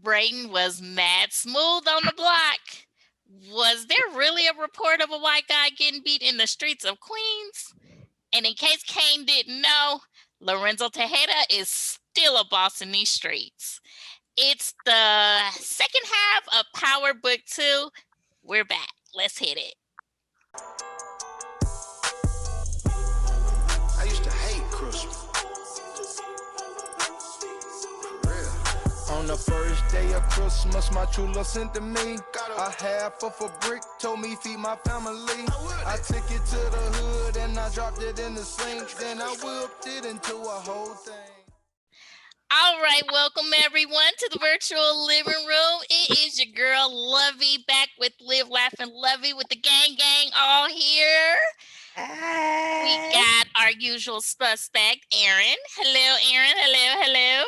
Brayden was mad smooth on the block. Was there really a report of a white guy getting beat in the streets of Queens? And in case Kane didn't know, Lorenzo Tejeda is still a boss in these streets. It's the second half of Power Book 2. We're back. Let's hit it. I used to hate Christmas. For real. On the first day of Christmas, my true love sent to me a half of a brick, told me feed my family. I took it to the hood and I dropped it in the sink. Then I whipped it into a whole thing. All right, welcome everyone to the virtual living room. It is your girl Lovey back with Live, Laugh, and Lovey with the gang all here. Hi. We got our usual suspect, Aaron. Hello, Aaron. Hello.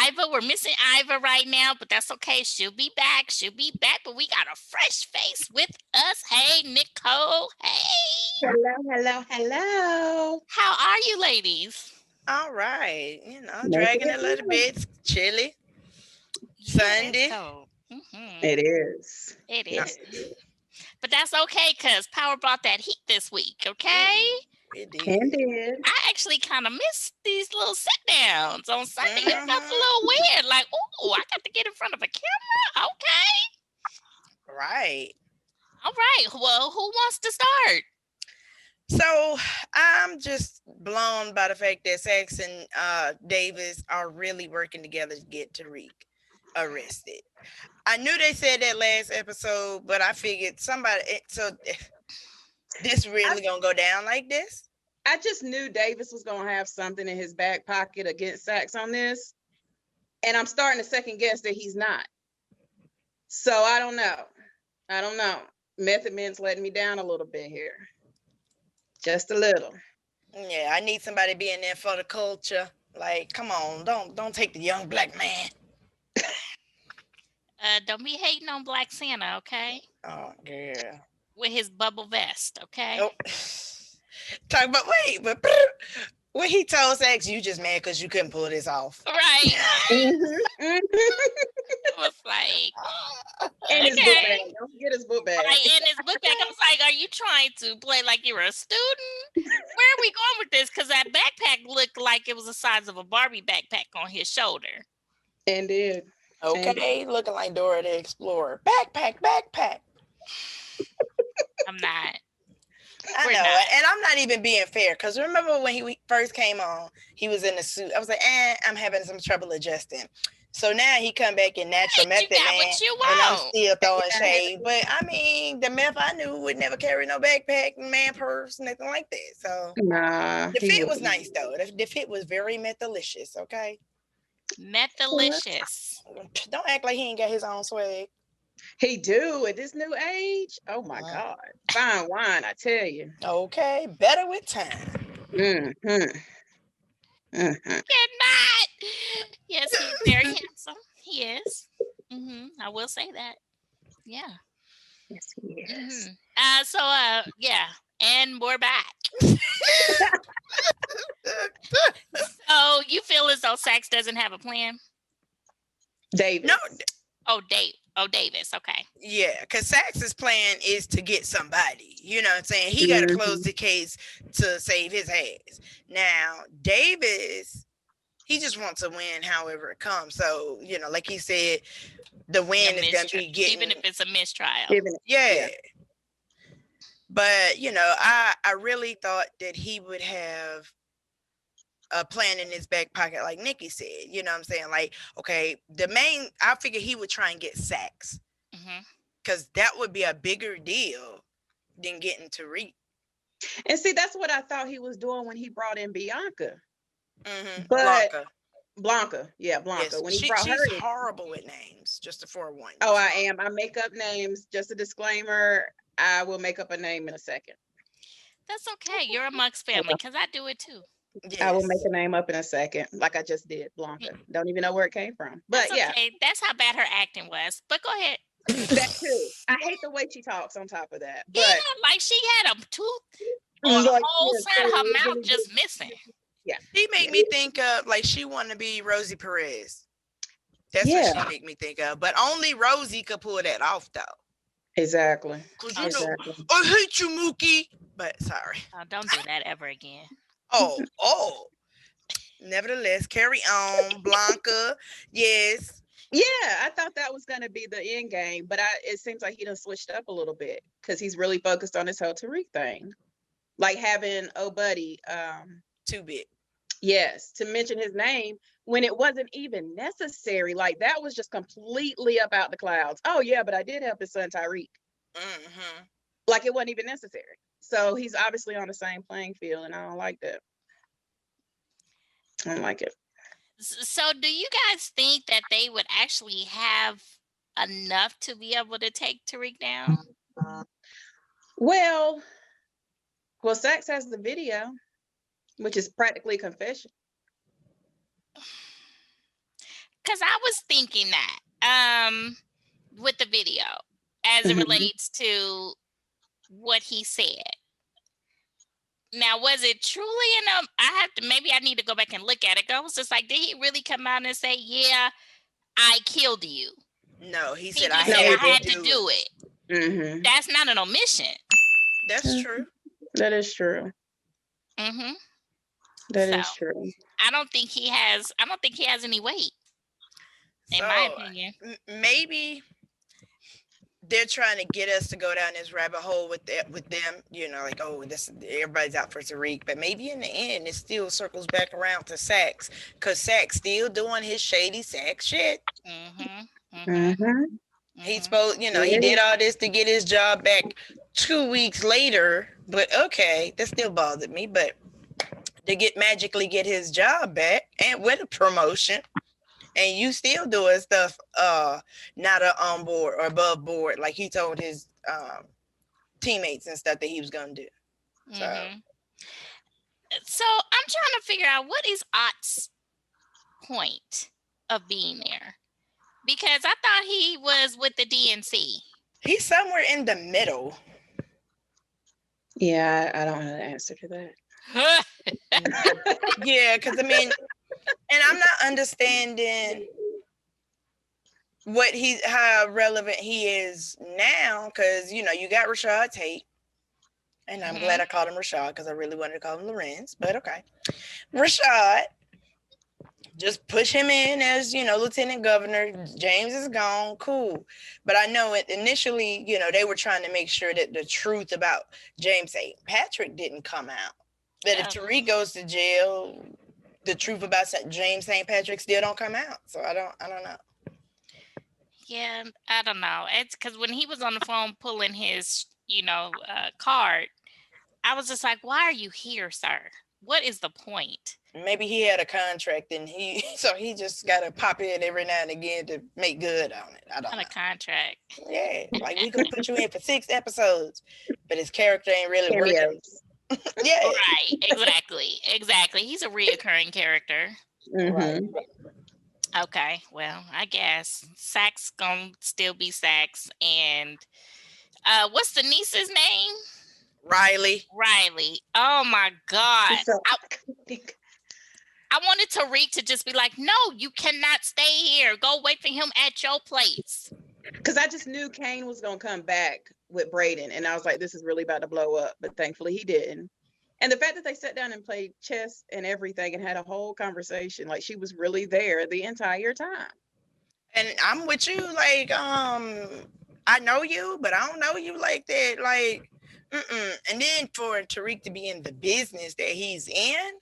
Iva, we're missing Iva right now, but that's okay. She'll be back. But we got a fresh face with us. Hey, Nicole. Hey. Hello. How are you, ladies? All right. Dragging a little bit. Chilly. Sunday. It is. It is. But that's okay, because Power brought that heat this week, okay? It did. I actually kind of missed these little sit-downs on Sunday. It felt a little weird. Like, oh, I got to get in front of a camera? Okay. Right. All right. Well, who wants to start? So I'm just blown by the fact that Sax and Davis are really working together to get Tariq arrested. I knew they said that last episode, but I figured this really gonna go down like this? I just knew Davis was going to have something in his back pocket against Sax on this. And I'm starting to second guess that he's not. So I don't know. Method Man's letting me down a little bit here. Just a little. Yeah, I need somebody being there for the culture. Like, come on, don't take the young black man. Don't be hating on Black Santa, okay? Oh, yeah. With his bubble vest, okay? Oh. Talk about, but when he told Sax, you just mad because you couldn't pull this off. Right. It was like, and his book bag. Don't forget his book bag. Right, and his book bag. I was like, are you trying to play like you were a student? Where are we going with this? Because that backpack looked like it was the size of a Barbie backpack on his shoulder. Indeed. Okay, looking like Dora the Explorer. Backpack. I'm not. I know, and I'm not even being fair, because remember when he first came on, he was in a suit. I was like, I'm having some trouble adjusting. So now he come back in natural Method Man, and I'm still throwing shade. But I mean, the meth I knew would never carry no backpack, man purse, nothing like that. So the fit was nice though. The fit was very methalicious. Okay, methalicious. Don't act like he ain't got his own swag. He do at this new age. Oh my God. Fine wine, I tell you. Okay, better with time. You're not. Yes, he's very handsome. He is. I will say that. Yeah. Yes, he is. Yeah. And we're back. So you feel as though Sax doesn't have a plan? Davis. No. Davis. Okay. Yeah, because Sax's plan is to get somebody. You know what I'm saying? He got to close the case to save his ass. Now, Davis, he just wants to win however it comes. So, like he said, the win is going to be getting... Even if it's a mistrial. Yeah. But, I really thought that he would have a plan in his back pocket, like Nikki said. You know what I'm saying? Like, okay, I figured he would try and get Sax. Because that would be a bigger deal than getting Tariq. And see, that's what I thought he was doing when he brought in Bianca. But Blanca. Yeah, Blanca. Yes, when he brought her she's horrible with names, just a forewarn. Oh, I am. I make up names. Just a disclaimer. I will make up a name in a second. That's okay. You're amongst family, because I do it too. Yes. I will make a name up in a second, like I just did, Blanca. Don't even know where it came from. But that's okay. That's how bad her acting was. But go ahead. That too. I hate the way she talks on top of that. But like she had a tooth or a whole side of her mouth just missing. Yeah. She make me think of like she want to be Rosie Perez. That's what she make me think of. But only Rosie could pull that off, though. Exactly. Cause you know, I hate you, Mookie. But sorry. Oh, don't do that ever again. Oh. Nevertheless, carry on, Blanca. Yes. Yeah, I thought that was gonna be the end game, but it seems like he done switched up a little bit because he's really focused on this whole Tariq thing, like having buddy, too big. Yes, to mention his name when it wasn't even necessary. Like that was just completely about the clouds. Oh yeah, but I did help his son Tariq. Mm-hmm. Like it wasn't even necessary. So he's obviously on the same playing field, and I don't like that. I don't like it. So do you guys think that they would actually have enough to be able to take Tariq down? Well, Sax has the video, which is practically confession. Because I was thinking that with the video as it relates to what he said. Now, was it truly enough? I need to go back and look at it. I was just like, did he really come out and say, yeah, I killed you? No, he said, I had to do it. Mm-hmm. That's not an omission. That's true. That is true. Mm-hmm. That is true. I don't think he has any weight, in my opinion. Maybe they're trying to get us to go down this rabbit hole with them, you know, like, oh, everybody's out for Tariq, but maybe in the end it still circles back around to Sax, because Sax still doing his shady Sax shit. He's supposed, you know, he did all this to get his job back 2 weeks later, but okay, that still bothered me, but to magically get his job back and with a promotion, and you still doing stuff not on board or above board, like he told his teammates and stuff that he was gonna do. So I'm trying to figure out what is Ott's point of being there, because I thought he was with the DNC. He's somewhere in the middle. Yeah, I don't know the answer to that. Yeah, because I mean, and I'm not understanding how relevant he is now, because you know you got Rashad Tate, and I'm glad I called him Rashad because I really wanted to call him Lorenz, but okay, Rashad, just push him in as, you know, lieutenant governor. James is gone, cool, but I know initially, you know, they were trying to make sure that the truth about James St. Patrick didn't come out. That if Tariq goes to jail, the truth about James St. Patrick still don't come out. So I don't know. Yeah, I don't know. It's because when he was on the phone pulling his, card, I was just like, why are you here, sir? What is the point? Maybe he had a contract and he just got to pop in every now and again to make good on it. I don't know. A contract. Yeah, like we could put you in for 6 episodes, but his character ain't really working. Yeah. Right, exactly. He's a reoccurring character. Right. Okay, well, I guess Sax gonna still be Sax. And what's the niece's name? Riley. Oh my God. I wanted Tariq to just be like, no, you cannot stay here. Go wait for him at your place. Because I just knew Kane was going to come back with Brayden. And I was like, this is really about to blow up. But thankfully he didn't. And the fact that they sat down and played chess and everything and had a whole conversation, like she was really there the entire time. And I'm with you, like, I know you, but I don't know you like that. Like, And then for Tariq to be in the business that he's in,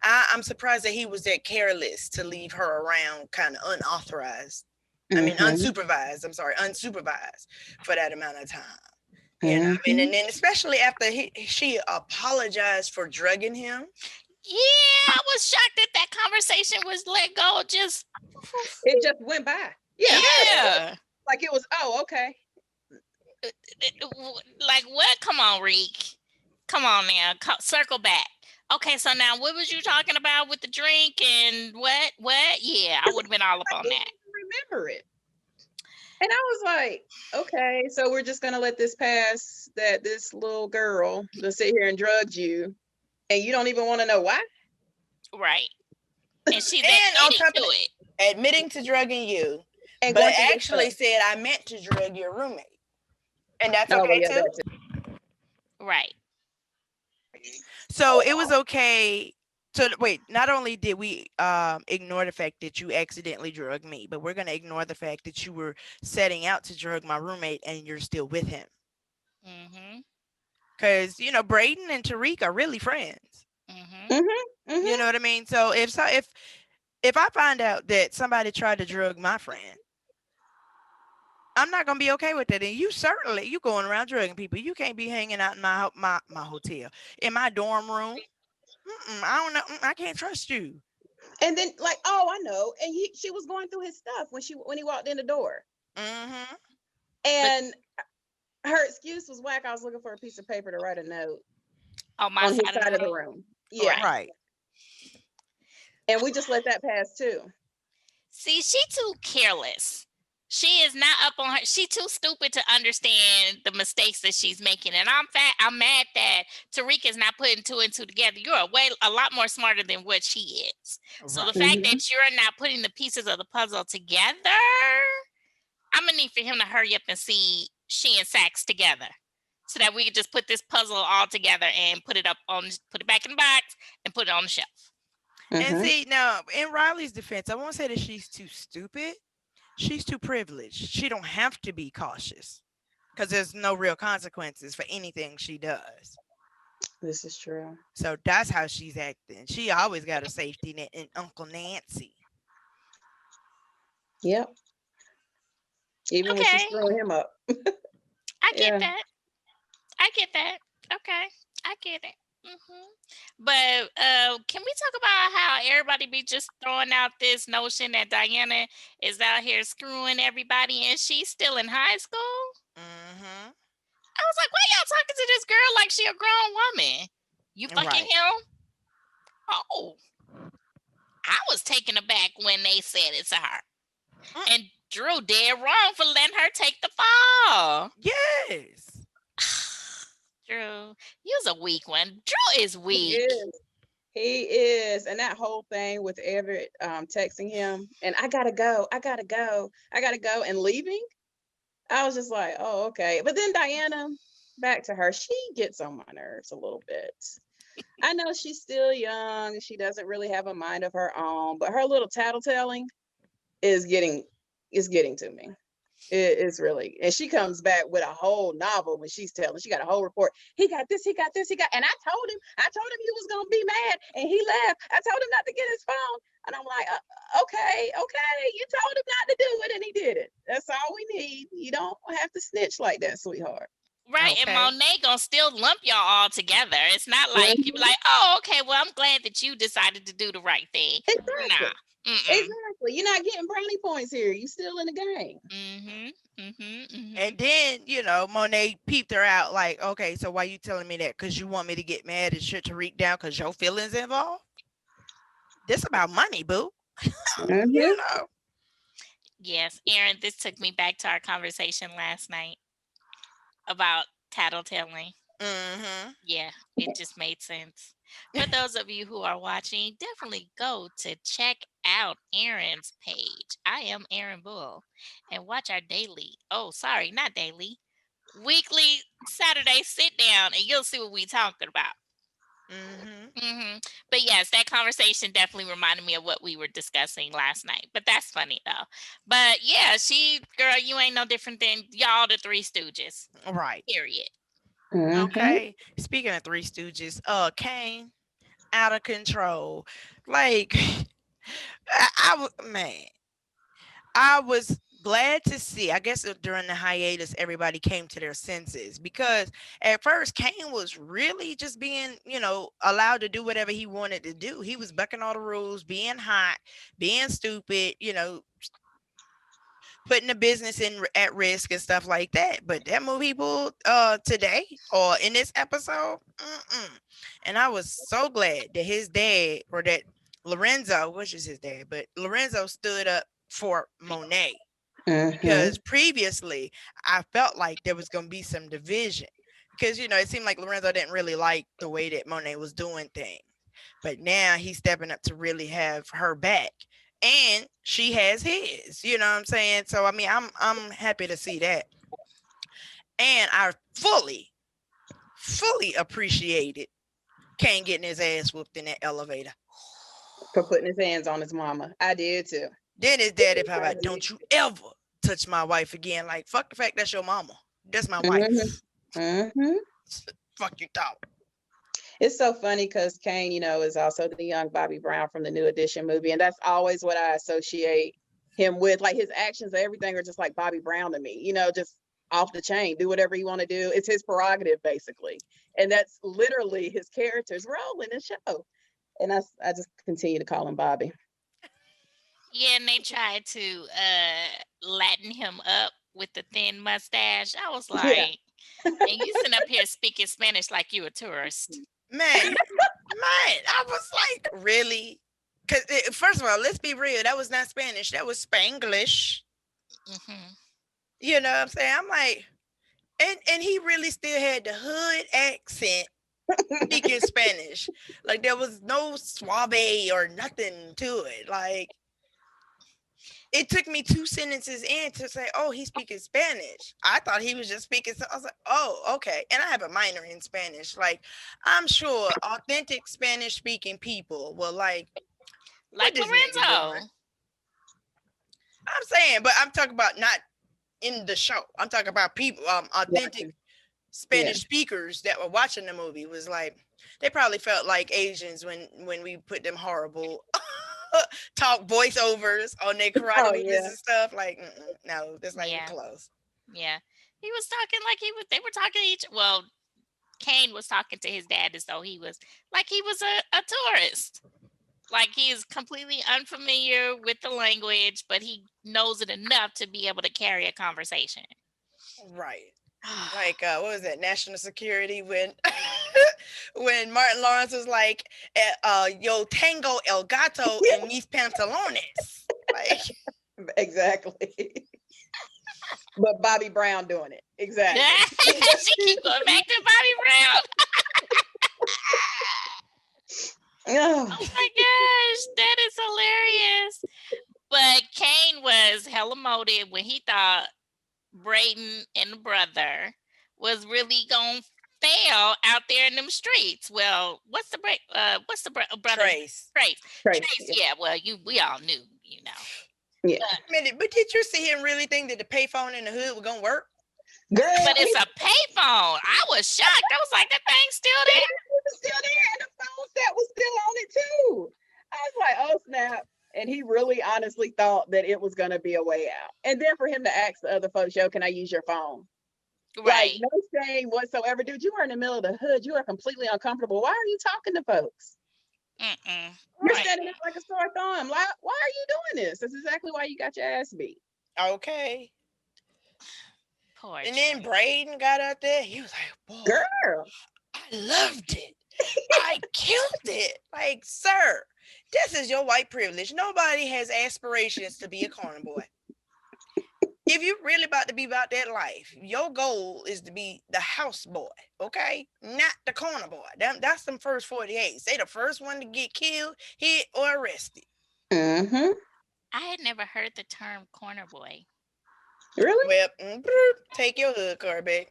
I'm surprised that he was that careless to leave her around kind of unauthorized. I mean, unsupervised for that amount of time. You know, I mean, and then especially after she apologized for drugging him. Yeah, I was shocked that conversation was let go. It just went by. Yeah. Like it was, oh, okay. Like what? Come on, Reek. Come on now. Circle back. Okay, so now what was you talking about with the drink and what? Yeah, I would have been all up on that. Remember it. And I was like, okay, so we're just gonna let this pass that this little girl to sit here and drugged you, and you don't even want to know why? Right. And she's And on admitting top to of it. admitting to drugging you, And but going through your actually stuff. said, I meant to drug your roommate. And that's Oh, well, okay yeah, too? that's it. Right. So it was okay. So wait, not only did we ignore the fact that you accidentally drugged me, but we're gonna ignore the fact that you were setting out to drug my roommate and you're still with him. Mm-hmm. Cause Braden and Tariq are really friends. Mm-hmm. Mm-hmm. You know what I mean? So if I find out that somebody tried to drug my friend, I'm not gonna be okay with that. And you going around drugging people. You can't be hanging out in my hotel, in my dorm room. I don't know. I can't trust you. And then like, oh, I know. And she was going through his stuff when he walked in the door. Mm-hmm. And her excuse was whack. I was looking for a piece of paper to write a note On my on his side side of of the the room. room. Yeah. Right. And we just let that pass too. See, she too careless. She is not up on her. She too stupid to understand the mistakes that she's making. And I'm mad that Tariq is not putting two and two together. You're a lot more smarter than what she is. So the fact that you're not putting the pieces of the puzzle together, I'm gonna need for him to hurry up and see she and Sax together, so that we can just put this puzzle all together and put it back in the box and put it on the shelf. And see, now in Riley's defense, I won't say that she's too stupid. She's too privileged. She don't have to be cautious because there's no real consequences for anything she does. This is true. So that's how she's acting. She always got a safety net in Uncle Nancy. Yep. Even when she's throwing him up. I get that. I get that. Okay. I get it. But can we talk about how everybody be just throwing out this notion that Diana is out here screwing everybody and she's still in high school? I was like, why y'all talking to this girl like she a grown woman? You fucking him? Oh. I was taken aback when they said it to her. And Drew dead wrong for letting her take the fall. Yes. Drew, you's a weak one. Drew is weak. He is. And that whole thing with Everett texting him and I gotta go, and leaving. I was just like, oh, okay. But then Diana, back to her, she gets on my nerves a little bit. I know she's still young. She doesn't really have a mind of her own, but her little tattletelling is getting to me. It's really, and she comes back with a whole novel when she's telling. She got a whole report. He got this. And I told him he was gonna be mad, and he left. I told him not to get his phone, and I'm like, okay, you told him not to do it, and he did it. That's all we need. You don't have to snitch like that, sweetheart. Right, okay. And Monet gonna still lump y'all all together. It's not like you be like, oh, okay, well, I'm glad that you decided to do the right thing. Exactly. Nah. Exactly. You're not getting brownie points here. You still in the game. And then, Monet peeped her out like, okay, so why you telling me that? Because you want me to get mad and shit Tariq down because your feelings involved? This about money, boo. Yes, Aaron, this took me back to our conversation last night about tattletelling. Yeah, it just made sense. For those of you who are watching, definitely go to check out Aaron's page. I am Aaron Bull, and watch our weekly Saturday sit down, and you'll see what we're talking about. But yes, that conversation definitely reminded me of what we were discussing last night. But that's funny though. But yeah, girl, you ain't no different than y'all the Three Stooges. Right. Period. Okay. Speaking of Three Stooges, Kane, out of control. Like, I was glad to see, I guess during the hiatus, everybody came to their senses, because at first Kane was really just being, allowed to do whatever he wanted to do. He was bucking all the rules, being hot, being stupid, putting the business at risk and stuff like that. But that move he pulled today or in this episode, and I was so glad that his dad, or that Lorenzo, which is his dad, but Lorenzo stood up for Monet. Because previously I felt like there was going to be some division, because it seemed like Lorenzo didn't really like the way that Monet was doing things. but now he's stepping up to really have her back, and she has his. You know what I'm saying? So I mean, I'm happy to see that, and I fully appreciated Kane getting his ass whooped in that elevator for putting his hands on his mama. I did too. Then his daddy probably like, don't you ever touch my wife again. Like, fuck the fact that's your mama. That's my wife. Fuck you thought. It's so funny because Kane, you know, is also the young Bobby Brown from the New Edition movie. And that's always what I associate him with. Like his actions, everything are just like Bobby Brown to me, you know, just off the chain, do whatever you want to do. It's his prerogative, basically. And that's literally his character's role in the show. And I just continue to call him Bobby. Yeah, and they tried to Latin him up with the thin mustache. I was like, and you sitting up here speaking Spanish like you a tourist. Man, I was like, really? Because first of all, let's be real. That was not Spanish. That was Spanglish. Mm-hmm. You know what I'm saying? I'm like, and he really still had the hood accent speaking Spanish. Like there was no suave or nothing to it. Like it took me 2 sentences in to say, oh, he's speaking Spanish. I thought he was just speaking. So I was like, oh, okay. And I have a minor in Spanish. Like, I'm sure authentic Spanish speaking people will like Lorenzo. I'm saying, but I'm talking about not in the show. I'm talking about people, authentic Spanish speakers that were watching the movie was like, they probably felt like Asians when we put them horrible talk voiceovers on their karate movies and stuff. Like, no, that's not even close. Yeah, he was talking like they were talking to well, Kane was talking to his dad as though he was a tourist. Like he is completely unfamiliar with the language, but he knows it enough to be able to carry a conversation. Right. Like what was that, National Security, when when Martin Lawrence was like yo tango el gato en mis pantalones, like exactly. But Bobby Brown doing it exactly. She keep going back to Bobby Brown. Oh my gosh, that is hilarious. But Kane was hella motive when he thought Brayden and the brother was really gonna fail out there in them streets. Well, what's the brother? Trace. Yeah, well, we all knew, you know. Yeah. But did you see him really think that the payphone in the hood was gonna work? Girl, but it's a payphone. I was shocked. I was like, that thing's still there. It was still there, and the phone set was still on it too. I was like, oh snap. And he really honestly thought that it was going to be a way out. And then for him to ask the other folks, yo, can I use your phone? Right. Like, no shame whatsoever. Dude, you are in the middle of the hood. You are completely uncomfortable. Why are you talking to folks? You're standing there like a sore thumb. Like, why are you doing this? That's exactly why you got your ass beat. Okay. Poor and then Brayden got out there. He was like, boy, girl, I loved it. I killed it. Like, sir, this is your white privilege. Nobody has aspirations to be a corner boy. If you're really about to be about that life, your goal is to be the house boy, okay? Not the corner boy. That's them first 48. They the first one to get killed, hit, or arrested. I had never heard the term corner boy. Really? Well, take your hood card back.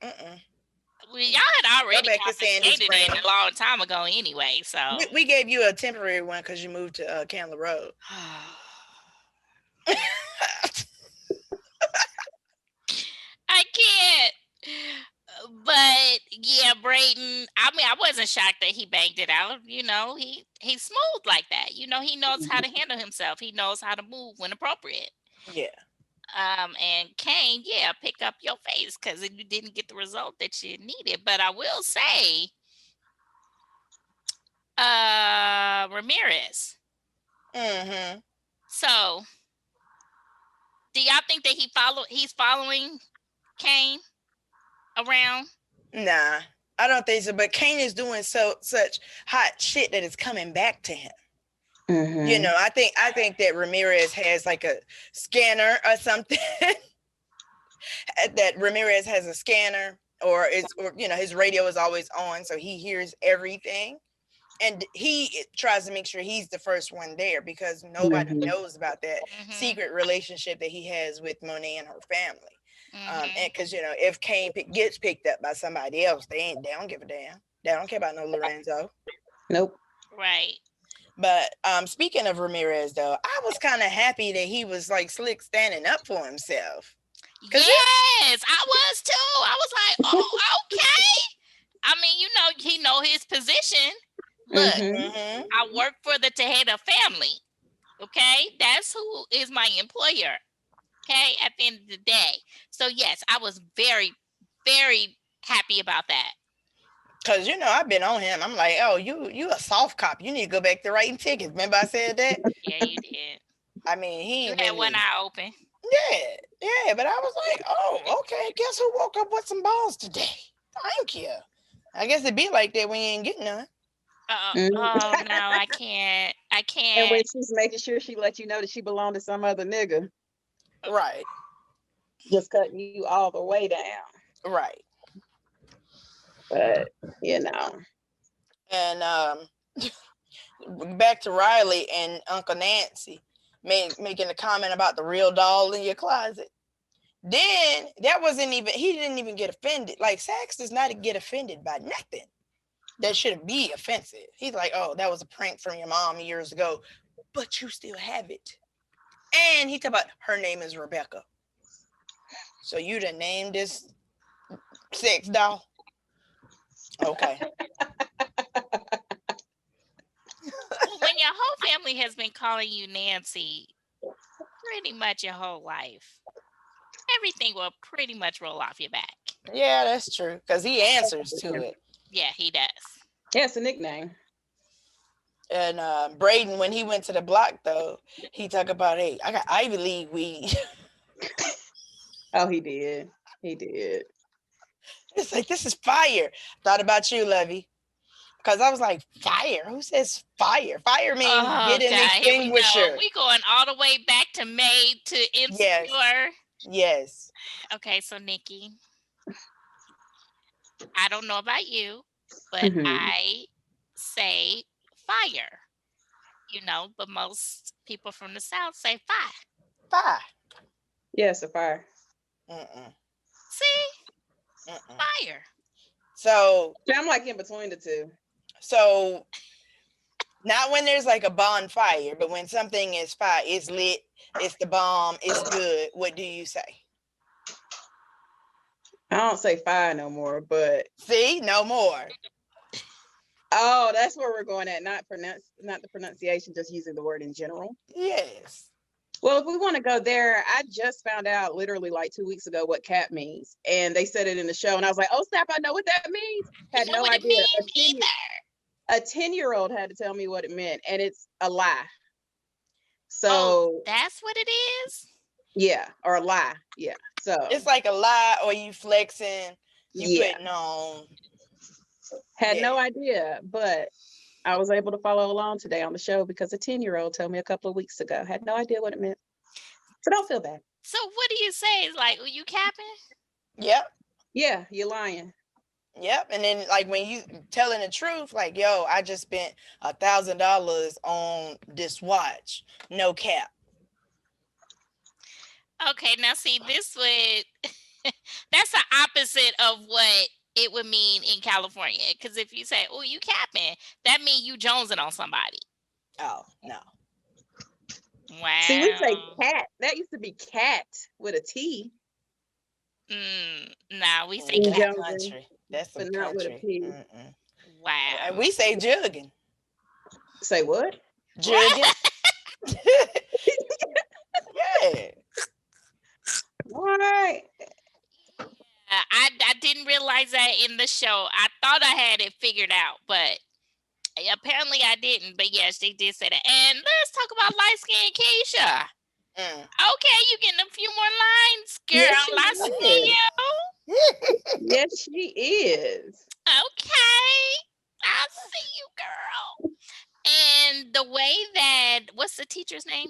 Well, y'all had already confiscated it a long time ago anyway, so. We gave you a temporary one because you moved to Candler Road. I can't. But yeah, Brayden, I mean, I wasn't shocked that he banged it out. You know, he's smooth like that. You know, he knows how to handle himself. He knows how to move when appropriate. Yeah. And Kane, pick up your face because you didn't get the result that you needed. But I will say, Ramirez. So, do y'all think that he's following Kane around? Nah, I don't think so. But Kane is doing such hot shit that is coming back to him. You know, I think that Ramirez has like a scanner or something. That Ramirez has a scanner, or you know, his radio is always on, so he hears everything. and he tries to make sure he's the first one there because nobody knows about that secret relationship that he has with Monet and her family. And because if Kane gets picked up by somebody else, they don't give a damn. They don't care about no Lorenzo. Nope. Right. But speaking of Ramirez, though, I was kind of happy that he was like slick standing up for himself. Yes, I was too. I was like, oh, okay. I mean, he know his position. Look, I work for the Tejeda family. Okay, that's who is my employer. Okay, at the end of the day. So yes, I was very, very happy about that. Cause I've been on him. I'm like, oh, you a soft cop. You need to go back to writing tickets. Remember I said that? Yeah, you did. I mean, he had one eye open. Yeah, but I was like, oh, okay. Guess who woke up with some balls today? Thank you. I guess it'd be like that when you ain't getting none. Oh no, I can't. And when she's making sure she let you know that she belonged to some other nigga. Right. Just cutting you all the way down. Right. But And back to Riley and Uncle Nancy making a comment about the real doll in your closet. Then he didn't even get offended. Like Sax does not get offended by nothing that should be offensive. He's like, oh, that was a prank from your mom years ago, but you still have it. And he talked about her name is Rebecca. So you done named this sex doll? Okay. When your whole family has been calling you Nancy pretty much your whole life, everything will pretty much roll off your back. Yeah, that's true. Because he answers to it. Yeah, he does. Yeah, it's a nickname. And Braden, when he went to the block, though, he talked about, hey, I got Ivy League weed. Oh, he did. He did. It's like, this is fire. Thought about you, Lovey. Because I was like, fire? Who says fire? Fire means get an extinguisher. We going all the way back to Maid to Insecure. Yes. Okay, so Nikki, I don't know about you, but I say fire. But most people from the South say fire. Fire. Yes, a fire. See? Fire. So I'm like in between the two. So not when there's like a bonfire, but when something is fire, it's lit, it's the bomb, it's good. What do you say? I don't say fire no more, but see, no more. Oh, that's where we're going at. Not the pronunciation, just using the word in general. Yes. Well, if we want to go there, I just found out literally like 2 weeks ago what cap means. And they said it in the show. And I was like, oh, snap, I know what that means. Had no idea. A 10-year-old had to tell me what it meant. And it's a lie. So that's what it is? Yeah, or a lie. Yeah. So it's like a lie or you flexing, you putting on. Had no idea, but I was able to follow along today on the show because a 10-year-old told me a couple of weeks ago. Had no idea what it meant. So don't feel bad. So what do you say? It's like, you capping? Yep. Yeah, you're lying. Yep. And then like when you telling the truth, like, yo, I just spent $1,000 on this watch. No cap. Okay, now see, this would that's the opposite of what it would mean in California. Because if you say, oh, you capping, that means you jonesing on somebody. Oh, no. Wow. See, we say cat. That used to be cat with a T. Nah, we say cat country. That's but not with a P. Wow. And we say jugging. Say what? Jugging. Yeah. All right. I didn't realize that in the show. I thought I had it figured out, but apparently I didn't. But yes, they did say that. And let's talk about light skin Keisha. Okay, you getting a few more lines, girl. I see you. Yes, she is. Okay, I see you, girl. And the way that, what's the teacher's name?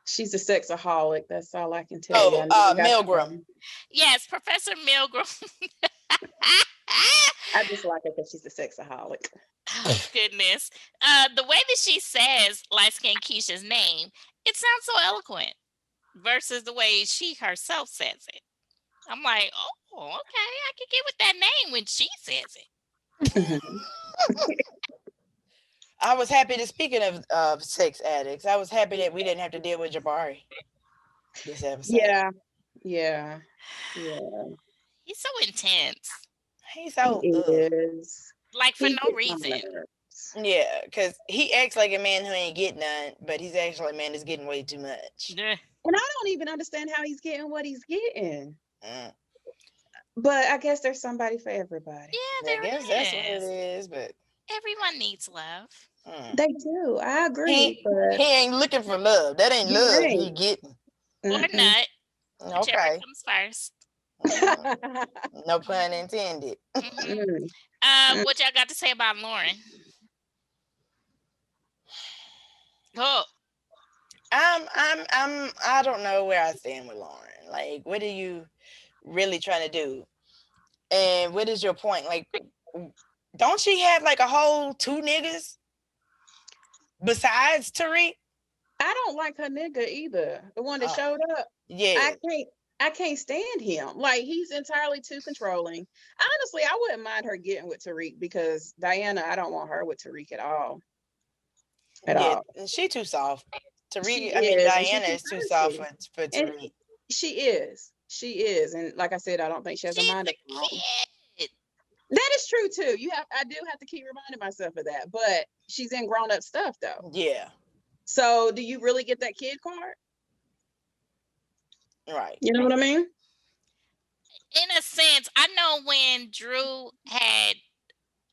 She's a sexaholic. That's all I can tell you. Milgram. Yes, Professor Milgram. I just like her because she's a sexaholic. Oh, goodness. The way that she says light skin Keisha's name, it sounds so eloquent versus the way she herself says it. I'm like, oh, okay, I can get with that name when she says it. I was happy to, speaking of sex addicts, I was happy that we didn't have to deal with Jabari this episode. Yeah. He's so intense. He's so He is. Like for He no gets on reason. my nerves. Yeah, because he acts like a man who ain't getting none, but he's actually a man that's getting way too much. Yeah. And I don't even understand how he's getting what he's getting. Mm. But I guess there's somebody for everybody. Yeah, I there guess is. that's what it is, but Everyone needs love. They do. I agree. He ain't looking for love. That ain't You're love right. he getting. Or nut. Whichever Okay. comes first. No pun intended. What y'all got to say about Lauren? Oh, I don't know where I stand with Lauren. Like, what are you really trying to do? And what is your point? Like, don't she have like a whole 2 niggas besides Tariq? I don't like her nigga either. The one that showed up. Yeah. I can't stand him. Like, he's entirely too controlling. Honestly, I wouldn't mind her getting with Tariq because Diana, I don't want her with Tariq at all. At all. She too soft. Diana is too soft for Tariq. And she is. And like I said, I don't think she has a mind of her own. That is true too. I do have to keep reminding myself of that. But she's in grown-up stuff though. Yeah. So do you really get that kid card? Right. You know what I mean? In a sense, I know when Drew had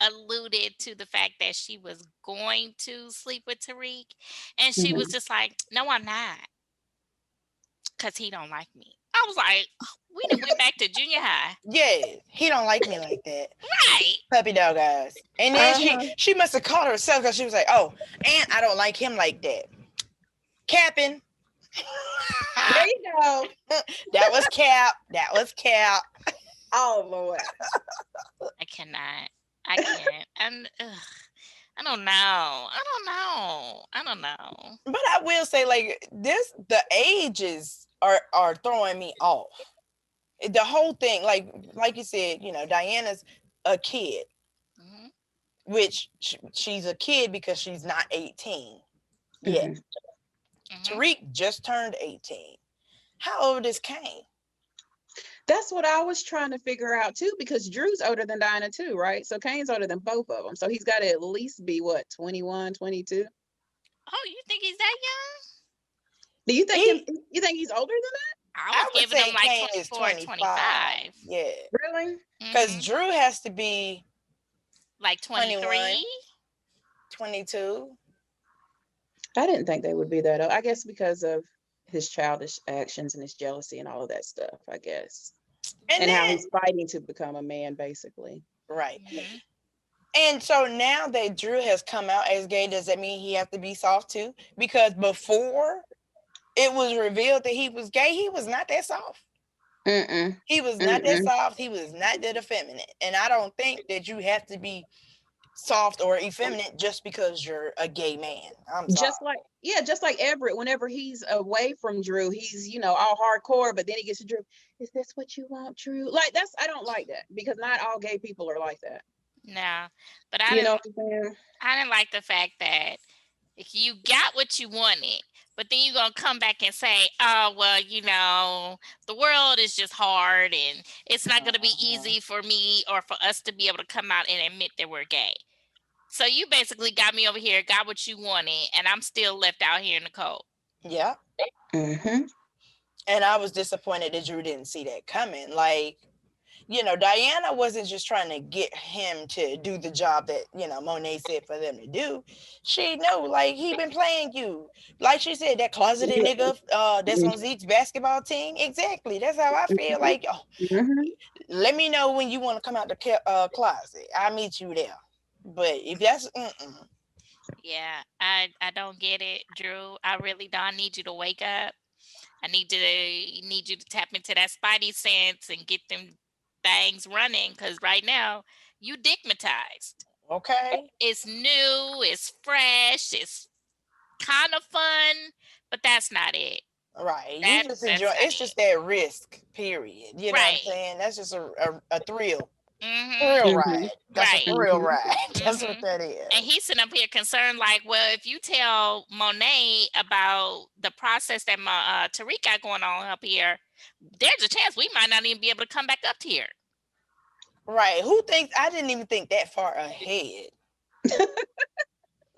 alluded to the fact that she was going to sleep with Tariq, and she was just like, "No, I'm not, because he don't like me." I was like, we done went back to junior high. Yeah, he don't like me like that. Right. Puppy dog eyes. And then she must have caught herself because she was like, oh, and I don't like him like that. Capping. There you go. That was cap. Oh, Lord. I cannot. I can't. And I don't know. But I will say, like, the ages are throwing me off. The whole thing, like you said, Diana's a kid, which she's a kid because she's not 18 yet. Tariq just turned 18. How old is Kane? That's what I was trying to figure out too, because Drew's older than Diana too, right? So Kane's older than both of them. So he's got to at least be what, 21, 22? Oh, you think he's that young? Do you think you think he's older than that? I was giving him like 24, 25. Yeah. Really? Because Drew has to be like 23, 22. I didn't think they would be that old. I guess because of his childish actions and his jealousy and all of that stuff, I guess. And how he's fighting to become a man, basically. Right. And so now that Drew has come out as gay, does that mean he has to be soft too? Because before it was revealed that he was gay, he was not that soft. He was not that soft. He was not that effeminate. And I don't think that you have to be soft or effeminate just because you're a gay man. I'm sorry. Just like Everett, whenever he's away from Drew, he's, all hardcore, but then he gets to Drew. Is this what you want, Drew? Like, I don't like that, because not all gay people are like that. No, but I didn't like the fact that if you got what you wanted, but then you're going to come back and say, oh, well, the world is just hard and it's not going to be easy for me or for us to be able to come out and admit that we're gay. So you basically got me over here, got what you wanted, and I'm still left out here in the cold. Yeah. And I was disappointed that Drew didn't see that coming. Like, Diana wasn't just trying to get him to do the job that, Monet said for them to do. She knew, like, he been playing you. Like she said, that closeted nigga that's on Zeke's basketball team. Exactly. That's how I feel. Like, let me know when you want to come out the closet. I'll meet you there. But if that's... Yeah, I don't get it, Drew. I really don't. I need you to wake up. I need you to tap into that spidey sense and get them things running, because right now You digmatized. Okay. It's new, it's fresh, it's kind of fun, but that's not it. Right. You just enjoy. It's just that risk. Period. You know what I'm saying? That's just a thrill. Thrill ride. That's a thrill ride. That's what that is. And he's sitting up here concerned, like, well, if you tell Monet about the process that Tariq got going on up here, there's a chance we might not even be able to come back up here. Right. Who thinks? I didn't even think that far ahead.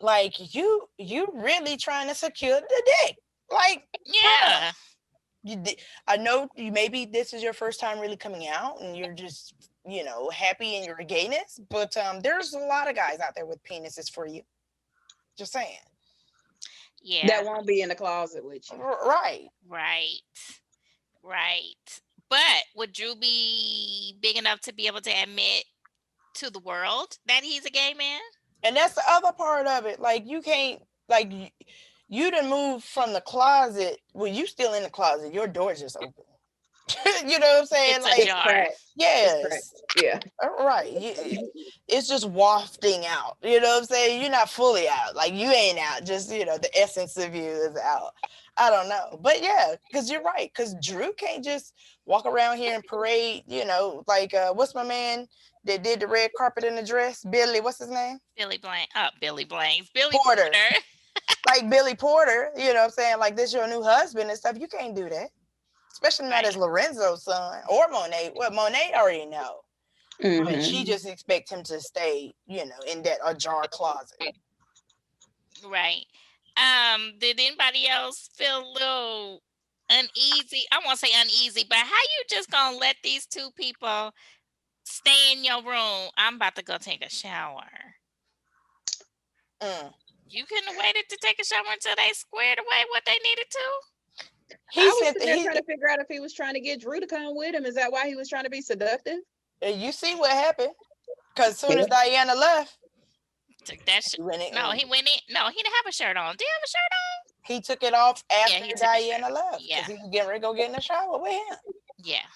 Like you really trying to secure the dick. Like, yeah. I know you maybe this is your first time really coming out and you're just, happy in your gayness, but there's a lot of guys out there with penises for you. Just saying. Yeah. That won't be in the closet with you. Right. But would Drew be big enough to be able to admit to the world that he's a gay man? And that's the other part of it. Like, you can't, like, you done moved from the closet. Well, you still in the closet. Your door's just open. You know what I'm saying? It's like, ajar. Yes. Yeah. Right. It's just wafting out. You know what I'm saying? You're not fully out. Like, you ain't out. Just, the essence of you is out. I don't know. But yeah, because you're right. Because Drew can't just walk around here and parade, like, what's my man that did the red carpet in the dress? Billy, what's his name? Billy Blank. Oh, Billy Blanks. Billy Porter. Porter. Like Billy Porter, you know what I'm saying? Like, this your new husband and stuff. You can't do that. Especially not as Lorenzo's son or Monet. Well, Monet already know. But she just expects him to stay, in that ajar closet. Right. Did anybody else feel a little uneasy? I won't say uneasy, but how you just gonna let these two people stay in your room? I'm about to go take a shower. You couldn't have waited to take a shower until they squared away what they needed to? I was trying to figure out if he was trying to get Drew to come with him. Is that why he was trying to be seductive? You see what happened? Because as soon as Diana left, took that he went in. No, he didn't have a shirt on. Did he have a shirt on? He took it off after Diana left. Yeah, he was getting ready to go get in the shower with him. Yeah,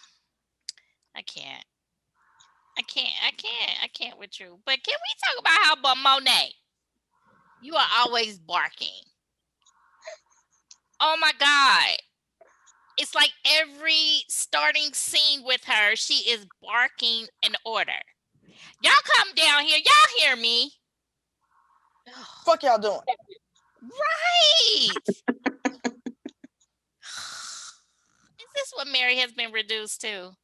I can't with you. But can we talk about how Monet? You are always barking. Oh my God. It's like every starting scene with her, she is barking an order. Y'all come down here. Y'all hear me? Fuck y'all doing? Right. Is this what Mary has been reduced to?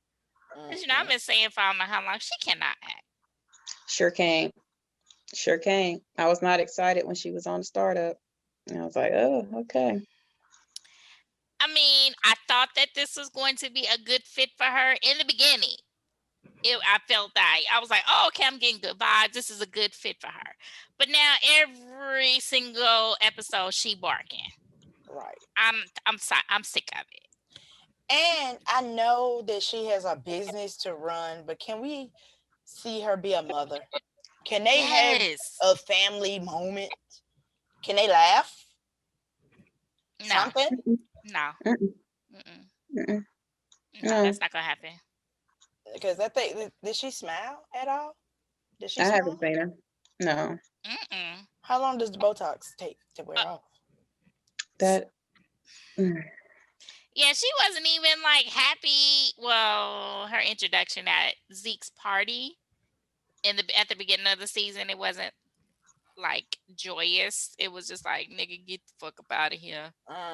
Because, I've been saying for I don't know how long, she cannot act. Sure can't. I was not excited when she was on the startup. And I was like, oh, okay. I mean, I thought that this was going to be a good fit for her in the beginning. I felt that. I was like, oh, okay, I'm getting good vibes. This is a good fit for her. But now every single episode, she barking. Right. I'm sick of it. And I know that she has a business to run, but can we see her be a mother? Can they have a family moment? Can they laugh? No. Something? No. No, that's not gonna happen. Because I think, did she smile at all? Did she? I haven't seen her. No. How long does the Botox take to wear off? That. Yeah, she wasn't even like happy. Well, her introduction at Zeke's party at the beginning of the season, it wasn't like joyous. It was just like, nigga, get the fuck up out of here.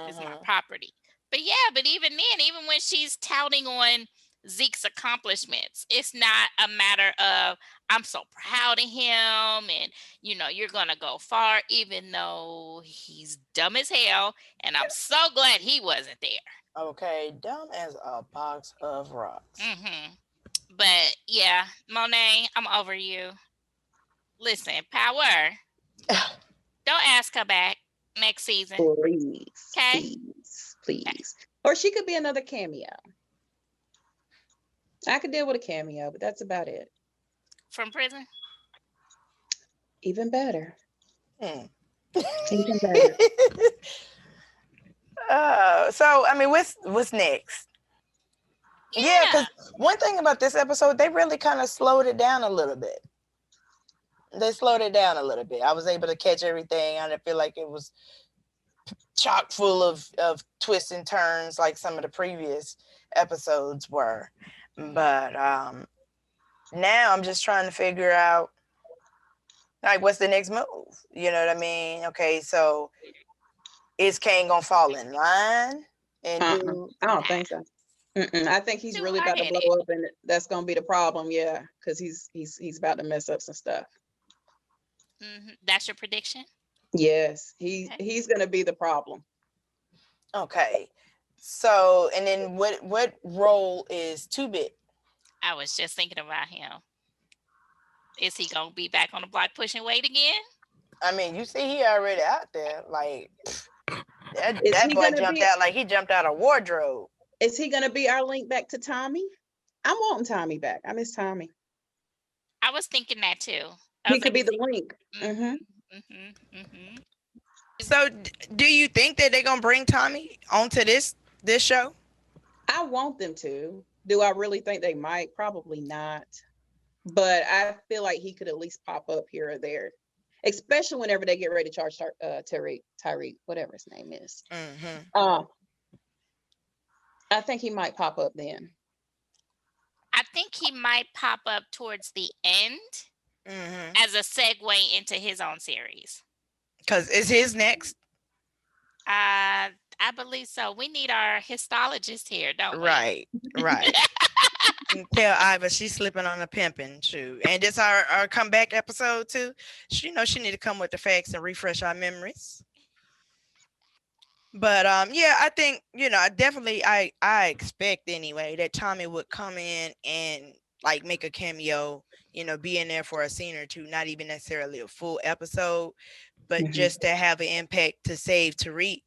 It's my property. But even then, even when she's touting on Zeke's accomplishments, it's not a matter of I'm so proud of him and you're gonna go far, even though he's dumb as hell, and I'm so glad he wasn't there. Okay, dumb as a box of rocks. But yeah, Monet, I'm over you. Listen, Power. Don't ask her back next season. Please. Okay? Please. Okay. Or she could be another cameo. I could deal with a cameo, but that's about it. From prison? Even better. Even better. So, I mean, what's next? Yeah, because one thing about this episode, they really kind of slowed it down a little bit. They slowed it down a little bit. I was able to catch everything. I didn't feel like it was chock full of twists and turns like some of the previous episodes were. But now I'm just trying to figure out, like, what's the next move? You know what I mean? Okay, so is Kane gonna fall in line and do? I don't think so. I think he's really about to blow up, and that's gonna be the problem. Yeah, because he's about to mess up some stuff. That's your prediction? Yes, he's gonna be the problem. Okay, so and then what role is 2-Bit? I was just thinking about him. Is he gonna be back on the block pushing weight again? I mean, you see, he already out there. Like that boy jumped out like he jumped out of wardrobe. Is he gonna be our link back to Tommy? I'm wanting Tommy back. I miss Tommy. I was thinking that too. He could be the link. So, do you think that they're gonna bring Tommy onto this show? I want them to. Do I really think they might? Probably not. But I feel like he could at least pop up here or there, especially whenever they get ready to charge Tyreek, whatever his name is. I think he might pop up then. I think he might pop up towards the end as a segue into his own series. Because is his next? I believe so. We need our histologist here, don't we? Right. Tell Iva she's slipping on a pimping shoe. And this our comeback episode too. She she need to come with the facts and refresh our memories. But yeah, I think definitely I expect anyway that Tommy would come in and like make a cameo, be in there for a scene or two, not even necessarily a full episode, but just to have an impact to save Tariq.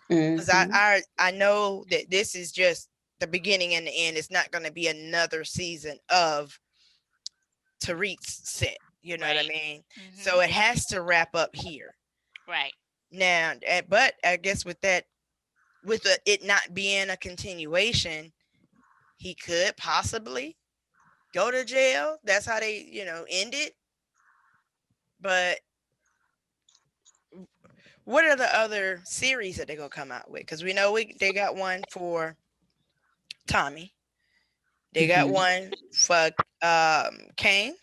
Because I know that this is just the beginning and the end. It's not going to be another season of Tariq's set. You know what I mean? So it has to wrap up here. Right. Now, but I guess with it not being a continuation, he could possibly go to jail. That's how they, end it. But what are the other series that they're gonna come out with? Because we know they got one for Tommy. They got one for Kanan.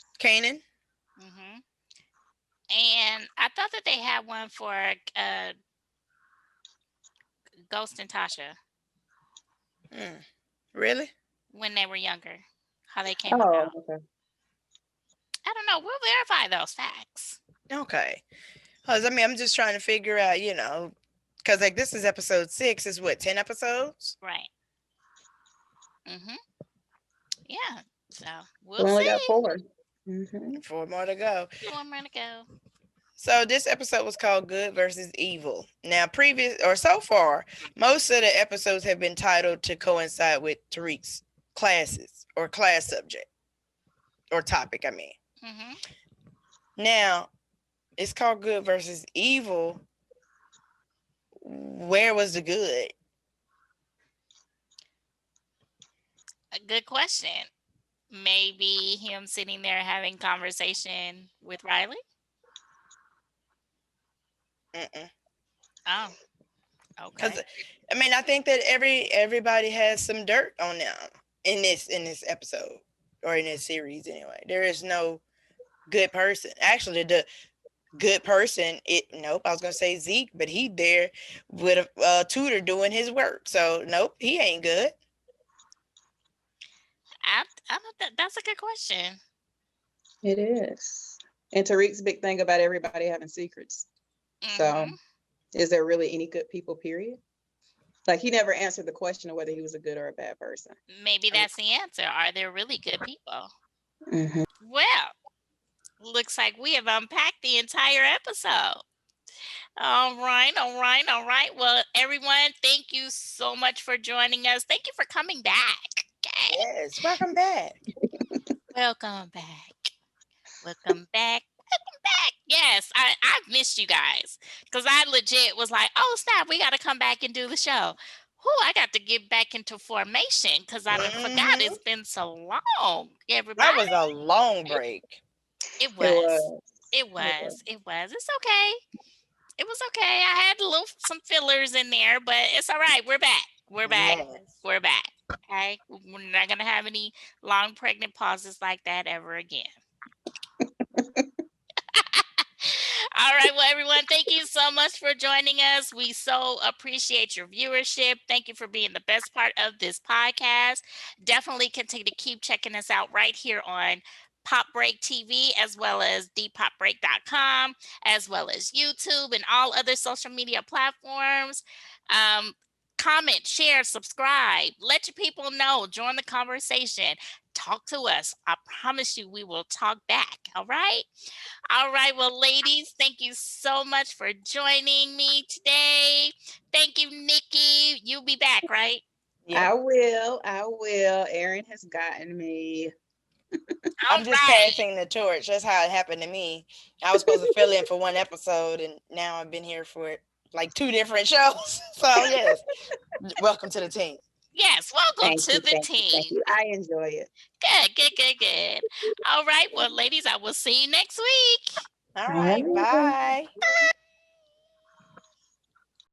And I thought that they had one for Ghost and Tasha. Really? When they were younger, how they came about. Okay. I don't know. We'll verify those facts. Okay. Because I'm just trying to figure out, because like this is episode 6. Is what, 10 episodes? Right. Yeah. So we only got 4. 4 more to go. 4 more to go. So this episode was called Good versus Evil. Now, so far, most of the episodes have been titled to coincide with Tariq's classes or class subject or topic. Now, it's called Good versus Evil. Where was the good? A good question. Maybe him sitting there having conversation with Riley. Oh, okay. I think that everybody has some dirt on them in this episode or in this series anyway. There is no good person. Actually, the good person, I was gonna say Zeke, but he there with a tutor doing his work. So nope, he ain't good. That's a good question. It is. And Tariq's big thing about everybody having secrets. So is there really any good people, period? Like, he never answered the question of whether he was a good or a bad person. Maybe that's the answer. Are there really good people? Well, looks like we have unpacked the entire episode. All right. Well, everyone, thank you so much for joining us. Thank you for coming back. Yes, welcome back. Welcome back. Yes, I've missed you guys because I legit was like, oh snap, we got to come back and do the show. I got to get back into formation because I forgot it's been so long. Everybody, that was a long break. It was. It was. It was. It's okay. It was okay. I had some fillers in there, but it's all right. We're back. We're back. Yes. We're back. Okay. We're not gonna have any long pregnant pauses like that ever again. All right. Well, everyone, thank you so much for joining us. We so appreciate your viewership. Thank you for being the best part of this podcast. Definitely continue to keep checking us out right here on Pop Break TV, as well as dpopbreak.com, as well as YouTube and all other social media platforms. Comment, share, subscribe. Let your people know. Join the conversation. Talk to us. I promise you we will talk back. All right? All right. Well, ladies, thank you so much for joining me today. Thank you, Nikki. You'll be back, right? Yeah. I will. Erin has gotten me. I'm just passing the torch. That's how it happened to me. I was supposed to fill in for one episode, and now I've been here for like 2 different shows. So yes, welcome to the team. Yes, welcome to the team. I enjoy it. Good. All right. Well, ladies, I will see you next week. All right. Bye.